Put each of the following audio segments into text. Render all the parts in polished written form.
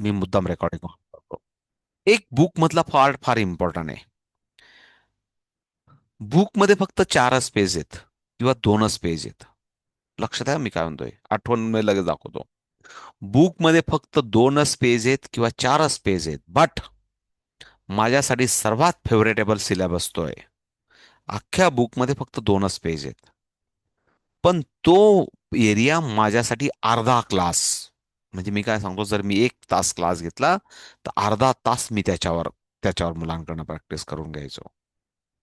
मी मुद्दाम रेकॉर्डिंग करतो. एक बुक मधला पार्ट फार इम्पॉर्टंट आहे. बुकमध्ये फक्त 4च पेज आहेत किंवा 2च पेज आहेत. लक्षात आहे मी काय म्हणतोय, आठवण मी लगेच दाखवतो. बुकमध्ये फक्त 2च पेज आहेत किंवा 4च पेज आहेत, बट माझ्यासाठी सर्वात फेवरेटेबल सिलेबस तो आहे. अख्ख्या बुकमध्ये फक्त 2च पेज आहेत, पण तो एरिया माझ्यासाठी अर्धा क्लास. म्हणजे मी काय सांगतो, जर मी 1 तास क्लास घेतला तर अर्धा तास मी त्याच्यावर त्याच्यावर मुलांकडनं प्रॅक्टिस करून घ्यायचो,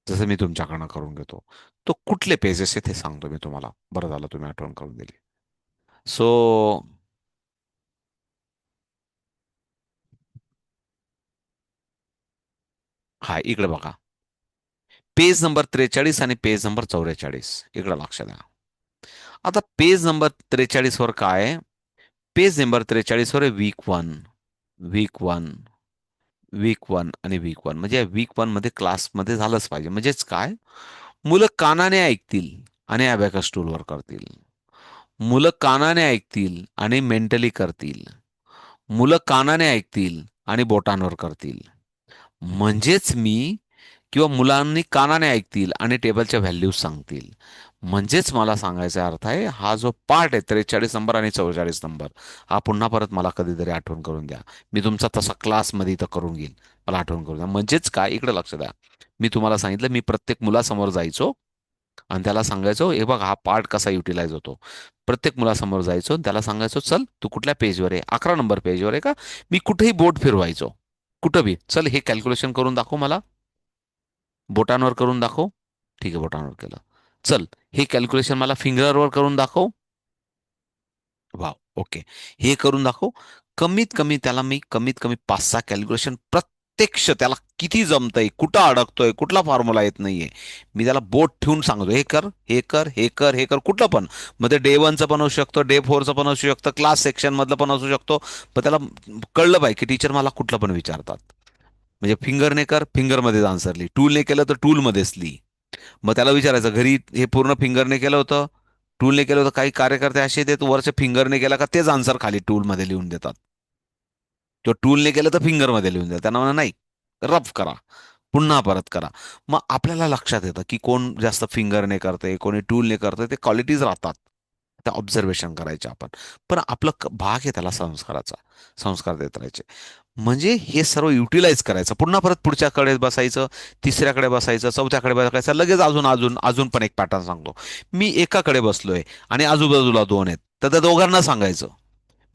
जसं मी तुमच्याकडनं करून घेतो. तो कुठले पेजेस आहेत हे सांगतो मी तुम्हाला. बरं झालं तुम्ही आठवण करून दिली. सो हा, इकडे बघा. पेज नंबर 43 आणि पेज नंबर 44 इकडे लक्ष द्या. आता पेज नंबर 43 वर काय आहे? पेज नंबर 43 वर आहे वीक 1. वीक 1, वीक 1 आणि वीक 1 म्हणजे वीक 1 मध्ये क्लासमध्ये झालंच पाहिजे. म्हणजेच काय, मुलं कानाने ऐकतील आणि अबॅकस टूलवर करतील. मुलं कानाने ऐकतील आणि मेंटली करतील. मुलं कानाने ऐकतील आणि बोटांवर करतील. म्हणजेच मी किंवा मुलांनी कानाने ऐकतील आणि टेबलच्या व्हॅल्यूज सांगतील. म्हणजेच मला सांगायचा अर्थ आहे, हा जो पार्ट आहे 43 नंबर आणि 44 नंबर, हा पुन्हा परत मला कधीतरी आठवण करून द्या. मी तुमचा तसा क्लासमध्ये इथं करून घेईल. मला आठवण करून द्या. म्हणजेच काय, इकडे लक्ष द्या. मी तुम्हाला सांगितलं, मी प्रत्येक मुलासमोर जायचो आणि त्याला सांगायचो, हे बघ हा पार्ट कसा युटिलाइज होतो. प्रत्येक मुलासमोर जायचो आणि त्याला सांगायचो, चल तू कुठल्या पेजवर आहे, 11 नंबर पेजवर आहे का? मी कुठेही बोट फिरवायचो, कुठं बी, चल हे कॅल्क्युलेशन करून दाखव मला. बोटांवर करून दाखव. ठीक आहे, बोटांवर केलं. चल हे कॅल्क्युलेशन मला फिंगरवर करून दाखव. Wow, okay. हे करून दाखव. कमीत कमी त्याला मी कमीत कमी 5-6 कॅल्क्युलेशन प्रत्यक्ष त्याला किती जमतंय, कुठं अडकतोय, कुठला फॉर्म्युला येत नाहीये, मी त्याला बोट ठेवून सांगतो, हे कर, हे कर, हे कर, हे कर, कुठलं पण. मग ते डे 1चं पण असू शकतं, डे 4चं पण असू शकतं, क्लास सेक्शन मधलं पण असू शकतो. पण त्याला कळलं पाहिजे की टीचर मला कुठलं पण विचारतात. म्हणजे फिंगरने कर, फिंगरमध्येच आन्सर लिही. टूलने केलं तर टूलमध्येच लिही. मग त्याला विचारायचं, घरी हे पूर्ण फिंगरने केलं होतं, टूलने केलं होतं? काही कार्यकर्ते असे आहेत, वरच्या फिंगरने केला का तेच आन्सर खाली टूलमध्ये लिहून देतात. किंवा टूलने केलं तर फिंगरमध्ये लिहून देतात. त्यांना म्हणा नाही, रफ करा, पुन्हा परत करा. मग आपल्याला लक्षात येतं की कोण जास्त फिंगरने करतंय, कोणी टूलने करतंय. ते क्वालिटीज राहतात, त्या ऑब्झर्वेशन करायचे आपण. पण आपलं भाग आहे त्याला संस्काराचा, संस्कार देत राहायचे. म्हणजे हे सर्व युटिलाइज करायचं, पुन्हा परत पुढच्याकडे बसायचं, तिसऱ्याकडे बसायचं, चौथ्याकडे बसायचं. लगेच अजून अजून अजून पण एक पॅटर्न सांगतो. मी एकाकडे बसलोय आणि आजूबाजूला 2 आहेत, तर त्या दोघांना सांगायचं,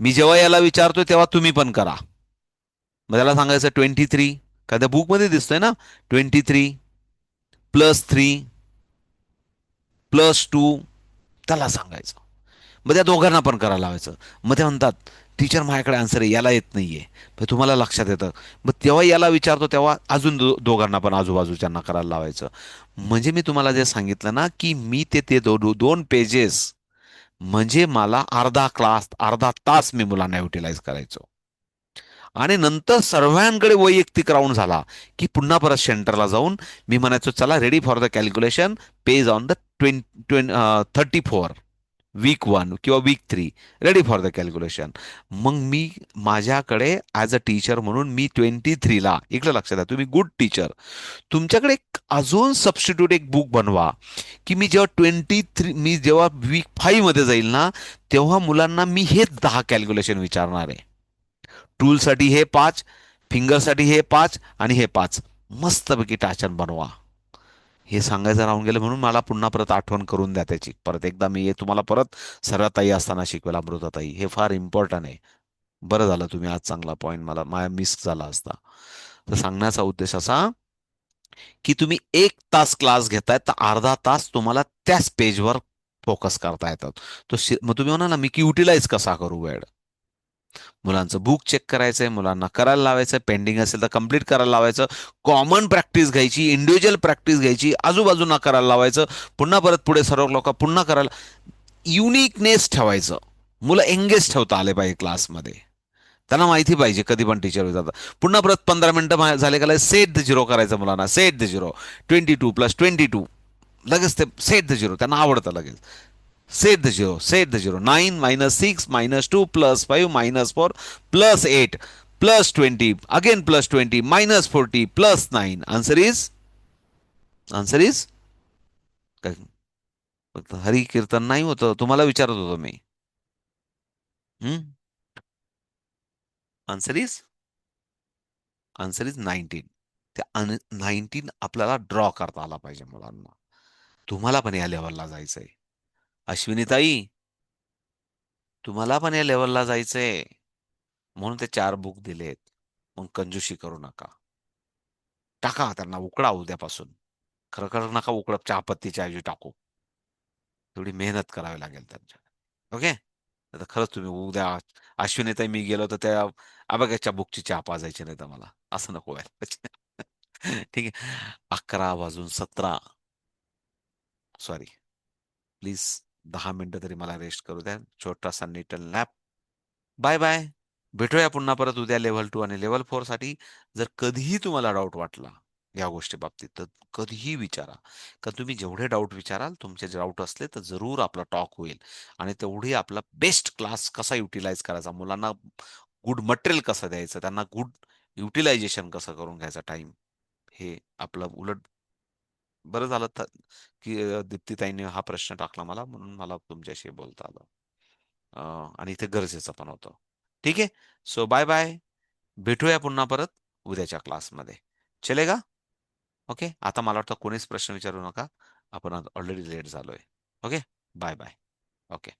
मी जेव्हा याला विचारतोय तेव्हा तुम्ही पण करा. मग त्याला सांगायचं 23, का त्या बुकमध्ये दिसतंय ना, 23+3+2, त्याला सांगायचं. मग त्या दोघांना पण करायला लावायचं. मग ते म्हणतात, टीचर माझ्याकडे आन्सर आहे, याला येत नाहीये. मग तुम्हाला लक्षात येतं. मग तेव्हा याला विचारतो तेव्हा अजून दोघांना पण आजूबाजूच्यांना करायला लावायचं. म्हणजे मी तुम्हाला जे सांगितलं ना, की मी ते ते 2 पेजेस, म्हणजे मला अर्धा क्लास, अर्धा तास मी मुलांना युटिलाइज करायचो. आणि नंतर सर्वांकडे वैयक्तिक राऊंड झाला की पुन्हा परत सेंटरला जाऊन मी म्हणायचो, चला ready for the calculation, page on the 34, week 1 किंवा week 3, ready for the calculation. मग मी माझ्याकडे ॲज अ टीचर म्हणून मी 23ला, इकडे लक्षात द्या, तुम्ही गुड टीचर, तुमच्याकडे एक अजून सबस्टिट्यूट एक बुक बनवा, की मी जेव्हा मी जेव्हा वीक 5 मध्ये जाईल ना, तेव्हा मुलांना मी हेच 10 कॅल्क्युलेशन विचारणार आहे. टूलसाठी हे 5, फिंगरसाठी हे 5 आणि हे 5. मस्तपैकी टाचन बनवा. हे सांगायचं राहून गेलं, म्हणून मला पुन्हा परत आठवण करून द्या त्याची. परत एकदा मी हे तुम्हाला परत सर्व ताई असताना शिकवेल, अमृताताई. हे फार इम्पॉर्टंट आहे. बरं झालं तुम्ही आज चांगला पॉईंट मला माया मिस झाला असता. तर सांगण्याचा उद्देश असा, की तुम्ही 1 तास क्लास घेताय तर अर्धा तास तुम्हाला त्याच पेजवर फोकस करता येतात. मग तुम्ही म्हणा ना, मी की युटिलाइज कसा करू वेळ. मुलांचं बुक चेक करायचंय, मुलांना करायला लावायचं, पेंडिंग असेल तर कम्प्लीट करायला लावायचं, कॉमन प्रॅक्टिस घ्यायची, इंडिव्हिज्युअल प्रॅक्टिस घ्यायची, आजूबाजूंना करायला लावायचं, पुन्हा परत पुढे सर्व लोक पुन्हा करायला. युनिकनेस ठेवायचं. मुलं एंगेज ठेवता आले पाहिजे क्लासमध्ये. त्यांना माहिती पाहिजे कधी पण टीचर जातात. पुन्हा परत 15 मिनिटं झाले का सेट द झिरो करायचं मुलांना, सेट द झिरो, 22+22, लगेच ते सेट द झिरो त्यांना आवडतं लगेच. Set the zero. 9 - 6 - 2 + 5 - 4 + 8. Plus 20, again plus 20, -40, +9. Answer is Hari kirtan नाही होतं, तुम्हाला विचारत होतो मी. Hmm. Answer is answer is 19. त्या 19 आपल्याला ड्रॉ करता आला पाहिजे मुलांना. तुम्हाला पण या लेवलला जायचंय. अश्विनीताई, तुम्हाला पण या लेवलला जायचंय. म्हणून ते 4 बुक दिलेत. मग कंजूशी करू नका. टाका त्यांना, उकडा उद्यापासून. खरं खरं नका उकडप, चहापत्तीच्या ऐवजी टाकू. तेवढी मेहनत करावी लागेल त्यांच्या. ओके. आता खरंच तुम्ही उद्या, अश्विनीताई मी गेलो तर त्या अबॅकसच्या बुकची चहा पाजायची नाही तर मला. असं नको व्हायला. ठीक आहे. 11 वाजून 17, सॉरी, प्लीज 10 मिनिटं तरी मला रेस्ट करू द्या. छोटासा निटल नॅप. Bye bye. भेटूया पुन्हा परत उद्या लेव्हल 2 आणि लेव्हल 4 साठी. जर कधीही तुम्हाला डाऊट वाटला या गोष्टी बाबतीत तर कधीही विचारा. कारण तुम्ही जेवढे डाऊट विचाराल, तुमचे डाऊट असले तर जरूर आपला टॉक होईल. आणि तेवढी आपला बेस्ट क्लास कसा युटिलाइज करायचा, मुलांना गुड मटेरियल कसं द्यायचं, त्यांना गुड युटिलायझेशन कसं करून घ्यायचा टाइम, हे आपलं उलट बरं झालं की दीप्तीताईंनी हा प्रश्न टाकला मला, म्हणून मला तुमच्याशी बोलता आलं. आणि इथे गरजेचं पण होतं. ठीक आहे. So bye bye. भेटूया पुन्हा परत उद्याच्या क्लासमध्ये. चलेगा? ओके. आता मला वाटतं कोणीच प्रश्न विचारू नका. आपण ऑलरेडी लेट झालोय. ओके. Bye bye. ओके.